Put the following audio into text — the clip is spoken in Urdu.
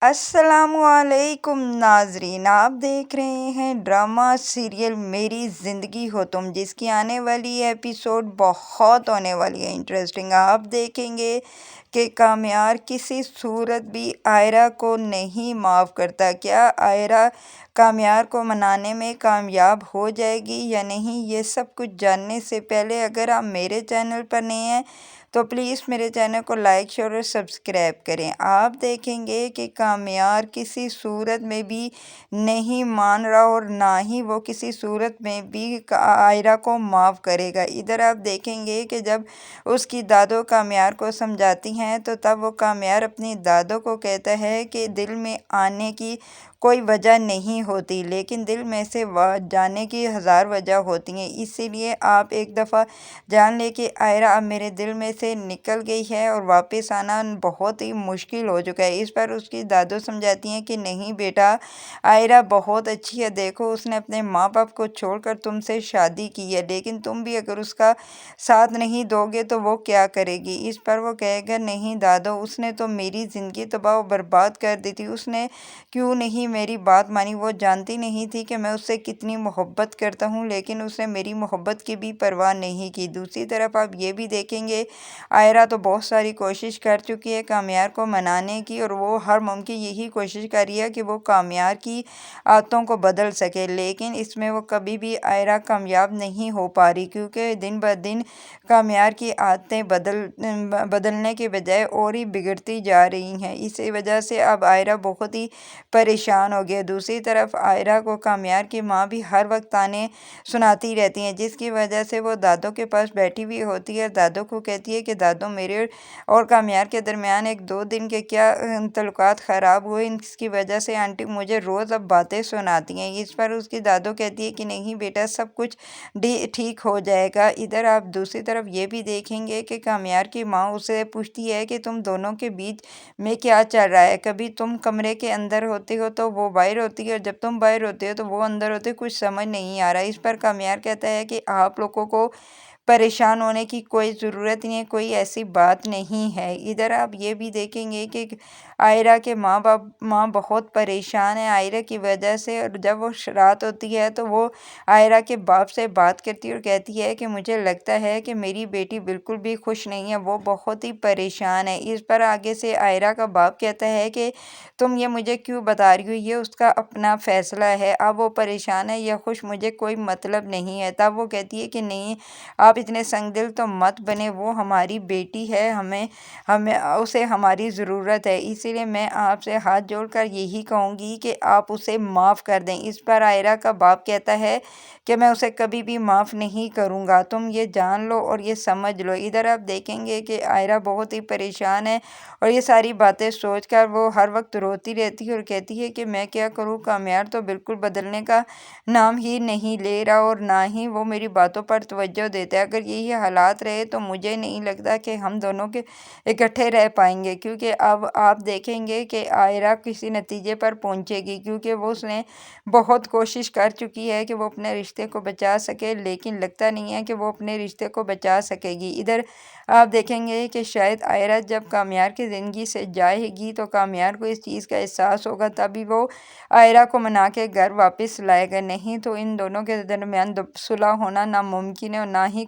السلام علیکم ناظرین، آپ دیکھ رہے ہیں ڈرامہ سیریل میری زندگی ہو تم، جس کی آنے والی ایپیسوڈ بہت ہونے والی ہے انٹرسٹنگ۔ آپ دیکھیں گے کہ کامیار کسی صورت بھی آئرہ کو نہیں معاف کرتا۔ کیا آئرہ کامیار کو منانے میں کامیاب ہو جائے گی یا نہیں، یہ سب کچھ جاننے سے پہلے اگر آپ میرے چینل پر نئے ہیں تو پلیز میرے چینل کو لائک شیئر اور سبسکرائب کریں۔ آپ دیکھیں گے کہ کامیار کسی صورت میں بھی نہیں مان رہا اور نہ ہی وہ کسی صورت میں بھی آئرہ کو معاف کرے گا۔ ادھر آپ دیکھیں گے کہ جب اس کی دادو کامیار کو سمجھاتی ہیں تو تب وہ کامیار اپنی دادو کو کہتا ہے کہ دل میں آنے کی کوئی وجہ نہیں ہوتی، لیکن دل میں سے جانے کی ہزار وجہ ہوتی ہیں۔ اسی لیے آپ ایک دفعہ جان لے کہ آئرہ اب میرے دل میں سے نکل گئی ہے اور واپس آنا بہت ہی مشکل ہو چکا ہے۔ اس پر اس کی دادو سمجھاتی ہیں کہ نہیں بیٹا، آئرہ بہت اچھی ہے، دیکھو اس نے اپنے ماں باپ کو چھوڑ کر تم سے شادی کی ہے، لیکن تم بھی اگر اس کا ساتھ نہیں دو گے تو وہ کیا کرے گی۔ اس پر وہ کہے گا نہیں دادو، اس نے تو میری زندگی تباہ و برباد کر دی تھی، اس نے کیوں نہیں میری بات مانی۔ وہ جانتی نہیں تھی کہ میں اس سے کتنی محبت کرتا ہوں، لیکن اس نے میری محبت کی بھی پرواہ نہیں کی۔ دوسری طرف آپ یہ بھی دیکھیں گے آئرہ تو بہت ساری کوشش کر چکی ہے کامیار کو منانے کی، اور وہ ہر ممکن یہی کوشش کر رہی ہے کہ وہ کامیار کی عادتوں کو بدل سکے، لیکن اس میں وہ کبھی بھی آئرہ کامیاب نہیں ہو پا رہی، کیونکہ دن بدن کامیار کی عادتیں بدلنے کے بجائے اور ہی بگڑتی جا رہی ہیں۔ اسی وجہ سے اب آئرہ بہت ہی پریشان ہو گیا۔ دوسری طرف آئرہ کو کامیار کی ماں بھی ہر وقت تانے سناتی رہتی ہیں، جس کی وجہ سے وہ دادو کے پاس بیٹھی ہوئی ہوتی ہے اور دادو کو کہتی ہے کہ دادو، میرے اور کامیار کے درمیان 1-2 دن کے کیا تعلقات خراب ہوئے، اس کی وجہ سے آنٹی مجھے روز اب باتیں سناتی ہیں۔ اس پر اس کی دادو کہتی ہے کہ نہیں بیٹا، سب کچھ ٹھیک ہو جائے گا۔ ادھر آپ دوسری طرف یہ بھی دیکھیں گے کہ کامیار کی ماں اسے پوچھتی ہے کہ تم دونوں کے بیچ میں کیا چل رہا ہے، کبھی تم کمرے کے اندر ہوتے ہو تو وہ باہر ہوتی ہے، اور جب تم باہر ہوتے ہو تو وہ اندر ہوتے، کچھ سمجھ نہیں آ رہا۔ اس پر کامیار کہتا ہے کہ آپ لوگوں کو پریشان ہونے کی کوئی ضرورت نہیں ہے، کوئی ایسی بات نہیں ہے۔ ادھر آپ یہ بھی دیکھیں گے کہ آئرہ کے ماں بہت پریشان ہے آئرہ کی وجہ سے، اور جب وہ رات ہوتی ہے تو وہ آئرہ کے باپ سے بات کرتی ہے اور کہتی ہے کہ مجھے لگتا ہے کہ میری بیٹی بالکل بھی خوش نہیں ہے، وہ بہت ہی پریشان ہے۔ اس پر آگے سے آئرہ کا باپ کہتا ہے کہ تم یہ مجھے کیوں بتا رہی ہو، یہ اس کا اپنا فیصلہ ہے، اب وہ پریشان ہے یا خوش مجھے کوئی مطلب نہیں ہے۔ تب وہ کہتی ہے کہ نہیں، آپ اتنے سنگ دل تو مت بنے، وہ ہماری بیٹی ہے، ہمیں اسے ہماری ضرورت ہے، اسی لیے میں آپ سے ہاتھ جوڑ کر یہی کہوں گی کہ آپ اسے معاف کر دیں۔ اس پر آئرہ کا باپ کہتا ہے کہ میں اسے کبھی بھی معاف نہیں کروں گا، تم یہ جان لو اور یہ سمجھ لو۔ ادھر آپ دیکھیں گے کہ آئرہ بہت ہی پریشان ہے اور یہ ساری باتیں سوچ کر وہ ہر وقت روتی رہتی ہے اور کہتی ہے کہ میں کیا کروں، کامیار تو بالکل بدلنے کا نام ہی نہیں لے رہا اور نہ ہی وہ میری باتوں پر توجہ دیتا ہے۔ اگر یہی حالات رہے تو مجھے نہیں لگتا کہ ہم دونوں کے اکٹھے رہ پائیں گے، کیونکہ اب آپ دیکھیں گے کہ آئرہ کسی نتیجے پر پہنچے گی، کیونکہ وہ اس نے بہت کوشش کر چکی ہے کہ وہ اپنے رشتے کو بچا سکے، لیکن لگتا نہیں ہے کہ وہ اپنے رشتے کو بچا سکے گی۔ ادھر آپ دیکھیں گے کہ شاید آئرہ جب کامیار کی زندگی سے جائے گی تو کامیار کو اس چیز کا احساس ہوگا، تبھی وہ آئرہ کو منا کے گھر واپس لائے گا، نہیں تو ان دونوں کے درمیان صلح ہونا ناممکن ہے اور نہ ہی